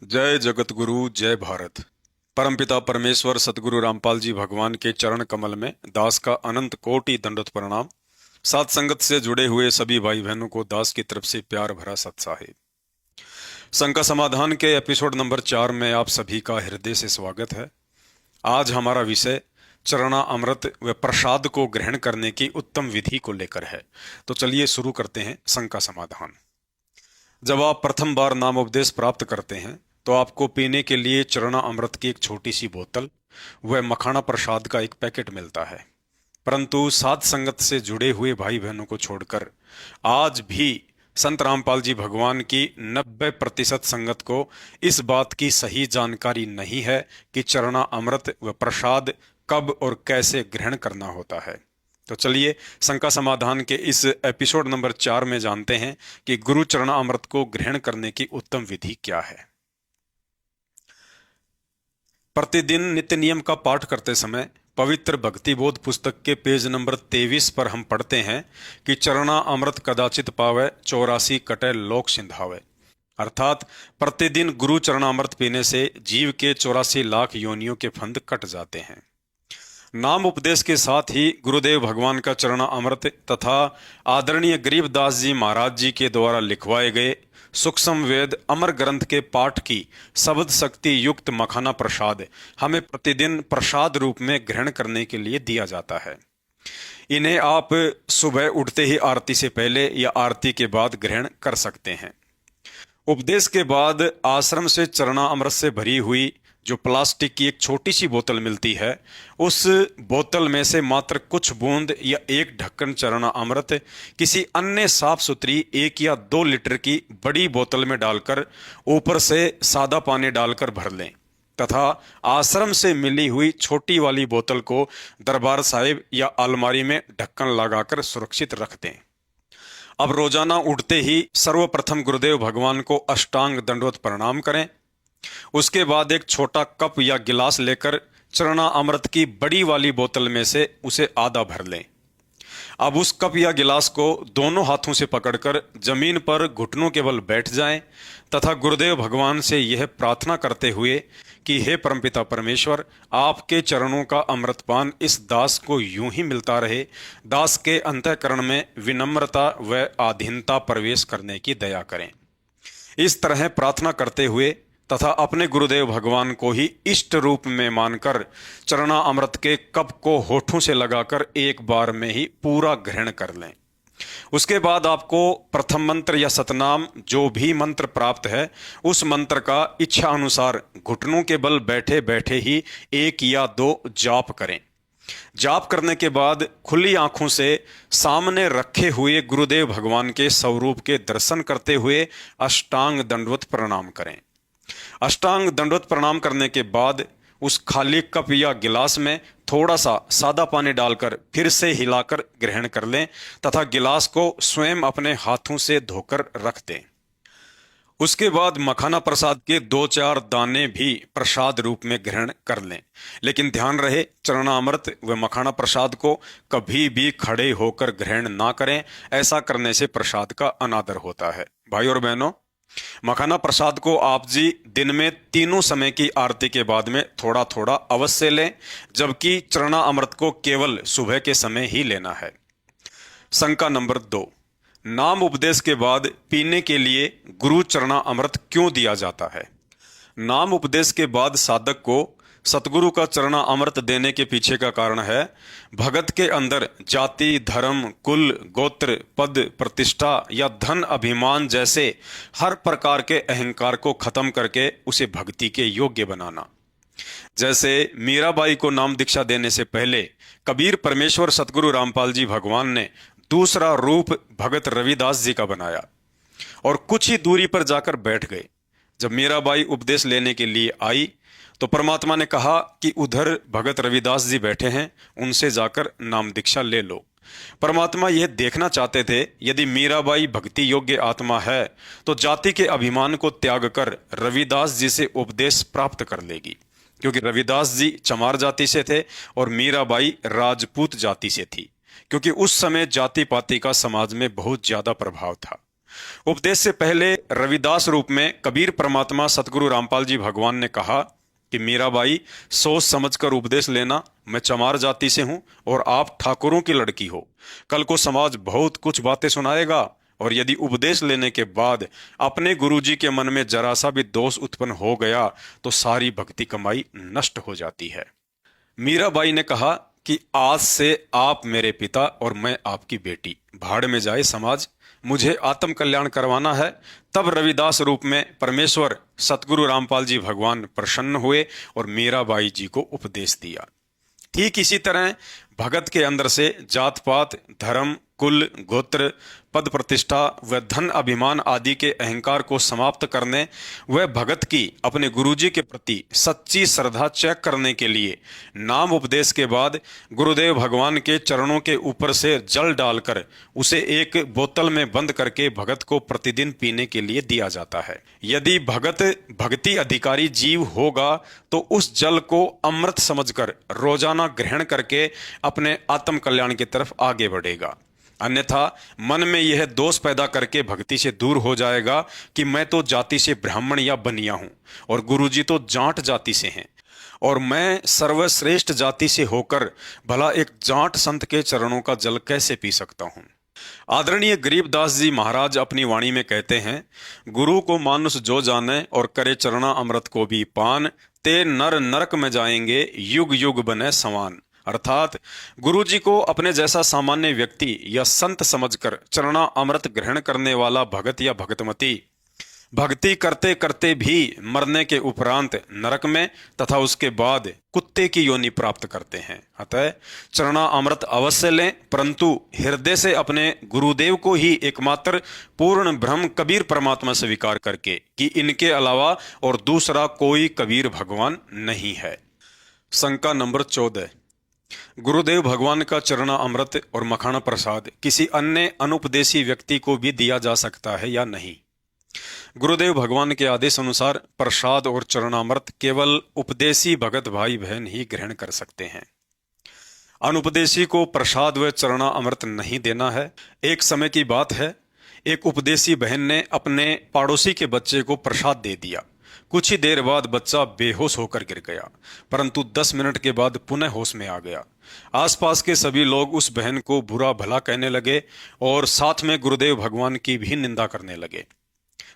जय जगत गुरु जय भारत। परमपिता परमेश्वर सतगुरु रामपाल जी भगवान के चरण कमल में दास का अनंत कोटि दंडवत प्रणाम। सात संगत से जुड़े हुए सभी भाई बहनों को दास की तरफ से प्यार भरा सत साहिब। संघ का समाधान के एपिसोड नंबर 4 में आप सभी का हृदय से स्वागत है। आज हमारा विषय चरणा अमृत व प्रसाद को ग्रहण करने की उत्तम विधि को लेकर है। तो चलिए शुरू करते हैं संघ का समाधान। जब आप प्रथम बार नामोपदेश प्राप्त करते हैं तो आपको पीने के लिए चरणा अमृत की एक छोटी सी बोतल व मखाना प्रसाद का एक पैकेट मिलता है। परंतु साध संगत से जुड़े हुए भाई बहनों को छोड़कर आज भी संत रामपाल जी भगवान की 90% संगत को इस बात की सही जानकारी नहीं है कि चरणा अमृत व प्रसाद कब और कैसे ग्रहण करना होता है। तो चलिए शंका समाधान के इस एपिसोड नंबर 4 में जानते हैं कि गुरु चरण अमृत को ग्रहण करने की उत्तम विधि क्या है। प्रतिदिन नित्य नियम का पाठ करते समय पवित्र भक्ति बोध पुस्तक के पेज नंबर 23 पर हम पढ़ते हैं कि चरणा अमृत कदाचित पावे 84 कटे लोक सिंधावे। अर्थात प्रतिदिन गुरु चरणामृत पीने से जीव के 84 लाख योनियों के फंद कट जाते हैं। नाम उपदेश के साथ ही गुरुदेव भगवान का चरणा अमृत तथा आदरणीय गरीबदास जी महाराज जी के द्वारा लिखवाए गए सूक्ष्म वेद अमर ग्रंथ के पाठ की शब्द शक्ति युक्त मखाना प्रसाद हमें प्रतिदिन प्रसाद रूप में ग्रहण करने के लिए दिया जाता है। इन्हें आप सुबह उठते ही आरती से पहले या आरती के बाद ग्रहण कर सकते हैं। उपदेश के बाद आश्रम से चरणा अमृत से भरी हुई जो प्लास्टिक की एक छोटी सी बोतल मिलती है, उस बोतल में से मात्र कुछ बूंद या एक ढक्कन चरणा अमृत किसी अन्य साफ सुथरी 1 या 2 लीटर की बड़ी बोतल में डालकर ऊपर से सादा पानी डालकर भर लें तथा आश्रम से मिली हुई छोटी वाली बोतल को दरबार साहिब या अलमारी में ढक्कन लगाकर सुरक्षित रख दें। अब रोजाना उठते ही सर्वप्रथम गुरुदेव भगवान को अष्टांग दंडवत प्रणाम करें। उसके बाद एक छोटा कप या गिलास लेकर चरणा अमृत की बड़ी वाली बोतल में से उसे आधा भर लें। अब उस कप या गिलास को दोनों हाथों से पकड़कर जमीन पर घुटनों के बल बैठ जाएं तथा गुरुदेव भगवान से यह प्रार्थना करते हुए कि हे परमपिता परमेश्वर, आपके चरणों का अमृतपान इस दास को यूं ही मिलता रहे। दास के अंतःकरण में विनम्रता व आधीनता प्रवेश करने की दया करें। इस तरह प्रार्थना करते हुए तथा अपने गुरुदेव भगवान को ही इष्ट रूप में मानकर चरणा अमृत के कप को होठों से लगाकर एक बार में ही पूरा ग्रहण कर लें। उसके बाद आपको प्रथम मंत्र या सतनाम जो भी मंत्र प्राप्त है उस मंत्र का इच्छा अनुसार घुटनों के बल बैठे बैठे ही 1 या 2 जाप करें। जाप करने के बाद खुली आंखों से सामने रखे हुए गुरुदेव भगवान के स्वरूप के दर्शन करते हुए अष्टांग दंडवत प्रणाम करें। अष्टांग दंडवत प्रणाम करने के बाद उस खाली कप या गिलास में थोड़ा सा सादा पानी डालकर फिर से हिलाकर ग्रहण कर लें तथा गिलास को स्वयं अपने हाथों से धोकर रख दें। उसके बाद मखाना प्रसाद के 2-4 दाने भी प्रसाद रूप में ग्रहण कर लें। लेकिन ध्यान रहे, चरणामृत व मखाना प्रसाद को कभी भी खड़े होकर ग्रहण ना करें। ऐसा करने से प्रसाद का अनादर होता है। भाई और बहनों, मखाना प्रसाद को आप जी दिन में तीनों समय की आरती के बाद में थोड़ा थोड़ा अवश्य लें, जबकि चरणा अमृत को केवल सुबह के समय ही लेना है। शंका नंबर 2, नाम उपदेश के बाद पीने के लिए गुरु चरणा अमृत क्यों दिया जाता है। नाम उपदेश के बाद साधक को सतगुरु का चरणा अमृत देने के पीछे का कारण है भगत के अंदर जाति धर्म कुल गोत्र पद प्रतिष्ठा या धन अभिमान जैसे हर प्रकार के अहंकार को खत्म करके उसे भक्ति के योग्य बनाना। जैसे मीराबाई को नाम दीक्षा देने से पहले कबीर परमेश्वर सतगुरु रामपाल जी भगवान ने दूसरा रूप भगत रविदास जी का बनाया और कुछ ही दूरी पर जाकर बैठ गए। जब मीराबाई उपदेश लेने के लिए आई तो परमात्मा ने कहा कि उधर भगत रविदास जी बैठे हैं, उनसे जाकर नाम दीक्षा ले लो। परमात्मा यह देखना चाहते थे यदि मीराबाई भक्ति योग्य आत्मा है तो जाति के अभिमान को त्याग कर रविदास जी से उपदेश प्राप्त कर लेगी, क्योंकि रविदास जी चमार जाति से थे और मीराबाई राजपूत जाति से थी, क्योंकि उस समय जाति पाति का समाज में बहुत ज्यादा प्रभाव था। उपदेश से पहले रविदास रूप में कबीर परमात्मा सतगुरु रामपाल जी भगवान ने कहा कि मीराबाई, सोच समझकर उपदेश लेना। मैं चमार जाति से हूं और आप ठाकुरों की लड़की हो। कल को समाज बहुत कुछ बातें सुनाएगा और यदि उपदेश लेने के बाद अपने गुरुजी के मन में जरा सा भी दोष उत्पन्न हो गया तो सारी भक्ति कमाई नष्ट हो जाती है। मीराबाई ने कहा कि आज से आप मेरे पिता और मैं आपकी बेटी। भाड़ में जाए समाज, मुझे आत्म कल्याण करवाना है। तब रविदास रूप में परमेश्वर सतगुरु रामपाल जी भगवान प्रसन्न हुए और मीराबाई जी को उपदेश दिया। ठीक इसी तरह भगत के अंदर से जात पात, धर्म, कुल, गोत्र, पद प्रतिष्ठा व धन अभिमान आदि के अहंकार को समाप्त करने व भगत की अपने गुरुजी के प्रति सच्ची श्रद्धा चेक करने के लिए नाम उपदेश के बाद गुरुदेव भगवान के चरणों के ऊपर से जल डालकर उसे एक बोतल में बंद करके भगत को प्रतिदिन पीने के लिए दिया जाता है। यदि भगत भक्ति अधिकारी जीव होगा तो उस जल को अमृत समझकर रोजाना ग्रहण करके अपने आत्म कल्याण की तरफ आगे बढ़ेगा। अन्यथा मन में यह दोष पैदा करके भक्ति से दूर हो जाएगा कि मैं तो जाति से ब्राह्मण या बनिया हूं और गुरुजी तो जाट जाति से हैं और मैं सर्वश्रेष्ठ जाति से होकर भला एक जाट संत के चरणों का जल कैसे पी सकता हूं। आदरणीय गरीबदास जी महाराज अपनी वाणी में कहते हैं, गुरु को मानुष जो जाने और करे चरणा अमृत को भी पान, ते नर नरक में जाएंगे युग युग बने समान। अर्थात गुरुजी को अपने जैसा सामान्य व्यक्ति या संत समझकर चरणा अमृत ग्रहण करने वाला भगत या भगतमती भक्ति करते करते भी मरने के उपरांत नरक में तथा उसके बाद कुत्ते की योनि प्राप्त करते हैं। अतः चरणा अमृत अवश्य लें, परंतु हृदय से अपने गुरुदेव को ही एकमात्र पूर्ण ब्रह्म कबीर परमात्मा स्वीकार करके कि इनके अलावा और दूसरा कोई कबीर भगवान नहीं है। शंका नंबर 14, गुरुदेव भगवान का चरणा अमृत और मखाना प्रसाद किसी अन्य अनुपदेशी व्यक्ति को भी दिया जा सकता है या नहीं? गुरुदेव भगवान के आदेश अनुसार प्रसाद और चरणामृत केवल उपदेशी भगत भाई बहन ही ग्रहण कर सकते हैं। अनुपदेशी को प्रसाद व चरणा अमृत नहीं देना है। एक समय की बात है, एक उपदेशी बहन ने अपने पड़ोसी के बच्चे को प्रसाद दे दिया। कुछ ही देर बाद बच्चा बेहोश होकर गिर गया, परंतु 10 मिनट के बाद पुनः होश में आ गया। आसपास के सभी लोग उस बहन को बुरा भला कहने लगे और साथ में गुरुदेव भगवान की भी निंदा करने लगे।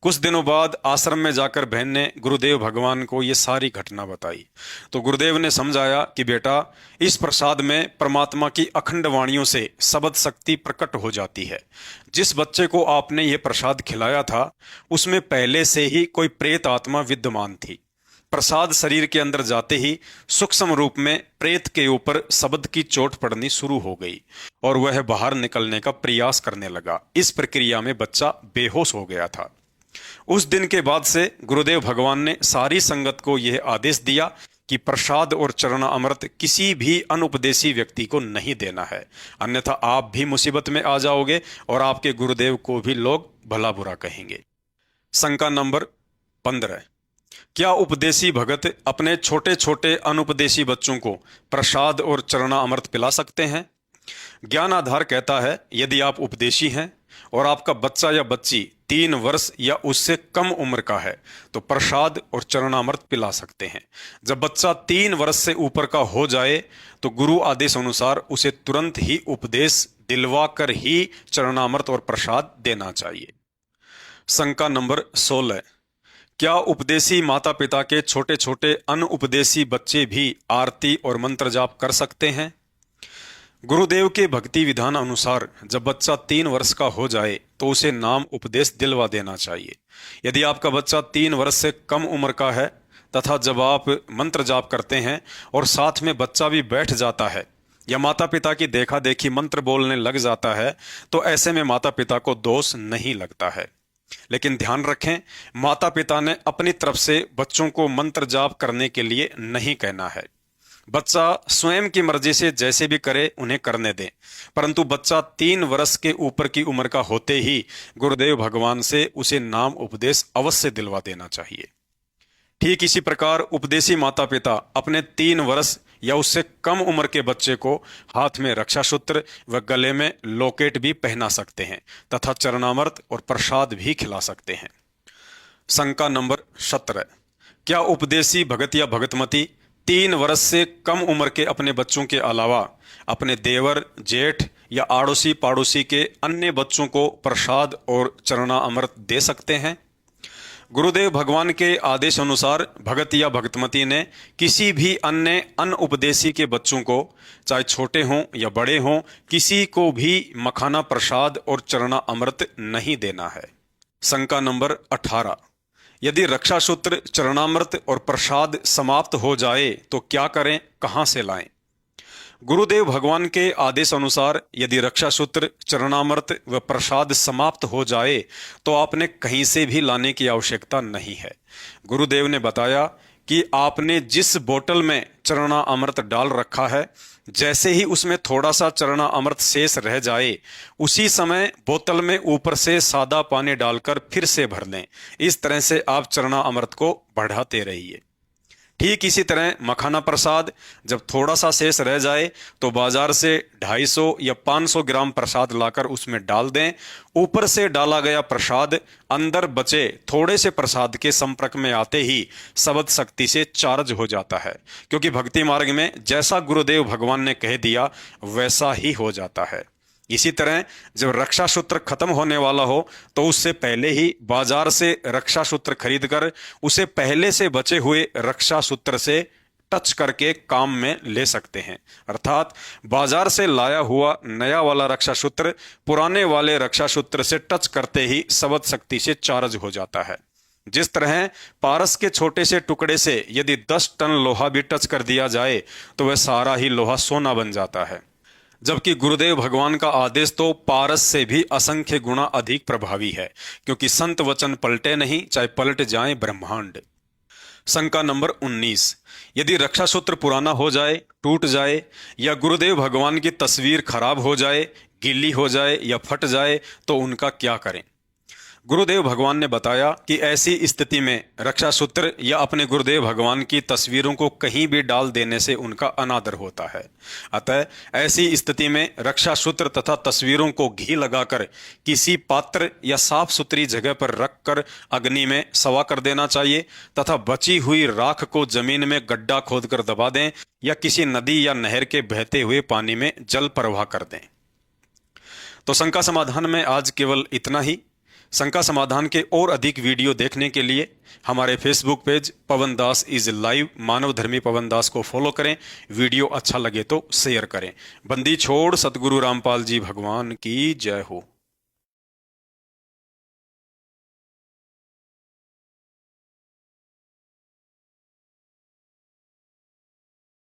कुछ दिनों बाद आश्रम में जाकर बहन ने गुरुदेव भगवान को ये सारी घटना बताई तो गुरुदेव ने समझाया कि बेटा, इस प्रसाद में परमात्मा की अखंड वाणियों से शब्द शक्ति प्रकट हो जाती है। जिस बच्चे को आपने ये प्रसाद खिलाया था उसमें पहले से ही कोई प्रेत आत्मा विद्यमान थी। प्रसाद शरीर के अंदर जाते ही सूक्ष्म रूप में प्रेत के ऊपर शब्द की चोट पड़नी शुरू हो गई और वह बाहर निकलने का प्रयास करने लगा। इस प्रक्रिया में बच्चा बेहोश हो गया था। उस दिन के बाद से गुरुदेव भगवान ने सारी संगत को यह आदेश दिया कि प्रसाद और चरणा अमृत किसी भी अनुपदेशी व्यक्ति को नहीं देना है, अन्यथा आप भी मुसीबत में आ जाओगे और आपके गुरुदेव को भी लोग भला बुरा कहेंगे। शंका नंबर 15, क्या उपदेशी भगत अपने छोटे छोटे अनुपदेशी बच्चों को प्रसाद और चरणा अमृत पिला सकते हैं? ज्ञान आधार कहता है, यदि आप उपदेशी हैं और आपका बच्चा या बच्ची 3 वर्ष या उससे कम उम्र का है तो प्रसाद और चरणामृत पिला सकते हैं। जब बच्चा 3 वर्ष से ऊपर का हो जाए तो गुरु आदेश अनुसार उसे तुरंत ही उपदेश दिलवा कर ही चरणामृत और प्रसाद देना चाहिए। शंका नंबर 16, क्या उपदेशी माता पिता के छोटे छोटे अनुपदेशी बच्चे भी आरती और मंत्र जाप कर सकते हैं? गुरुदेव के भक्ति विधान अनुसार जब बच्चा 3 वर्ष का हो जाए तो उसे नाम उपदेश दिलवा देना चाहिए। यदि आपका बच्चा 3 वर्ष से कम उम्र का है तथा जब आप मंत्र जाप करते हैं और साथ में बच्चा भी बैठ जाता है या माता पिता की देखा देखी मंत्र बोलने लग जाता है तो ऐसे में माता पिता को दोष नहीं लगता है। लेकिन ध्यान रखें, माता पिता ने अपनी तरफ से बच्चों को मंत्र जाप करने के लिए नहीं कहना है। बच्चा स्वयं की मर्जी से जैसे भी करे उन्हें करने दें, परंतु बच्चा 3 वर्ष के ऊपर की उम्र का होते ही गुरुदेव भगवान से उसे नाम उपदेश अवश्य दिलवा देना चाहिए। ठीक इसी प्रकार उपदेशी माता पिता अपने 3 वर्ष या उससे कम उम्र के बच्चे को हाथ में रक्षा सूत्र व गले में लॉकेट भी पहना सकते हैं तथा चरणामृत और प्रसाद भी खिला सकते हैं। शंका नंबर 17, क्या उपदेशी भगत या भगतमती 3 वर्ष से कम उम्र के अपने बच्चों के अलावा अपने देवर, जेठ या आड़ोसी पाड़ोसी के अन्य बच्चों को प्रसाद और चरणा अमृत दे सकते हैं? गुरुदेव भगवान के आदेश अनुसार भगत या भगतमती ने किसी भी अन्य अनउपदेशी के बच्चों को, चाहे छोटे हों या बड़े हों, किसी को भी मखाना प्रसाद और चरणा अमृत नहीं देना है। शंका नंबर 18, यदि रक्षा सूत्र, चरणामृत और प्रसाद समाप्त हो जाए तो क्या करें, कहां से लाएं? गुरुदेव भगवान के आदेश अनुसार यदि रक्षा सूत्र, चरणामृत व प्रसाद समाप्त हो जाए तो आपने कहीं से भी लाने की आवश्यकता नहीं है। गुरुदेव ने बताया कि आपने जिस बोतल में चरणा अमृत डाल रखा है, जैसे ही उसमें थोड़ा सा चरणा अमृत शेष रह जाए, उसी समय बोतल में ऊपर से सादा पानी डालकर फिर से भर लें। इस तरह से आप चरणा अमृत को बढ़ाते रहिए। ठीक इसी तरह मखाना प्रसाद जब थोड़ा सा शेष रह जाए तो बाजार से 250 या 500 ग्राम प्रसाद लाकर उसमें डाल दें। ऊपर से डाला गया प्रसाद अंदर बचे थोड़े से प्रसाद के संपर्क में आते ही शब्द शक्ति से चार्ज हो जाता है, क्योंकि भक्ति मार्ग में जैसा गुरुदेव भगवान ने कह दिया वैसा ही हो जाता है। इसी तरह जब रक्षा सूत्र खत्म होने वाला हो तो उससे पहले ही बाजार से रक्षा सूत्र खरीदकर उसे पहले से बचे हुए रक्षा सूत्र से टच करके काम में ले सकते हैं। अर्थात बाजार से लाया हुआ नया वाला रक्षा सूत्र पुराने वाले रक्षा सूत्र से टच करते ही शब्द शक्ति से चार्ज हो जाता है। जिस तरह पारस के छोटे से टुकड़े से यदि 10 टन लोहा भी टच कर दिया जाए तो वह सारा ही लोहा सोना बन जाता है, जबकि गुरुदेव भगवान का आदेश तो पारस से भी असंख्य गुना अधिक प्रभावी है, क्योंकि संत वचन पलटे नहीं, चाहे पलट जाए ब्रह्मांड। शंका नंबर 19, यदि रक्षा सूत्र पुराना हो जाए, टूट जाए या गुरुदेव भगवान की तस्वीर खराब हो जाए, गीली हो जाए या फट जाए तो उनका क्या करें? गुरुदेव भगवान ने बताया कि ऐसी स्थिति में रक्षा सूत्र या अपने गुरुदेव भगवान की तस्वीरों को कहीं भी डाल देने से उनका अनादर होता है। अतः ऐसी स्थिति में रक्षा सूत्र तथा तस्वीरों को घी लगाकर किसी पात्र या साफ सुथरी जगह पर रखकर अग्नि में सवा कर देना चाहिए तथा बची हुई राख को जमीन में गड्ढा खोदकर दबा दें या किसी नदी या नहर के बहते हुए पानी में जल प्रवाह कर दें। तो शंका समाधान में आज केवल इतना ही। शंका समाधान के और अधिक वीडियो देखने के लिए हमारे Facebook page Pawan Das is live मानव धर्मी पवन दास को फॉलो करें। वीडियो अच्छा लगे तो शेयर करें। बंदी छोड़ सतगुरु रामपाल जी भगवान की जय हो।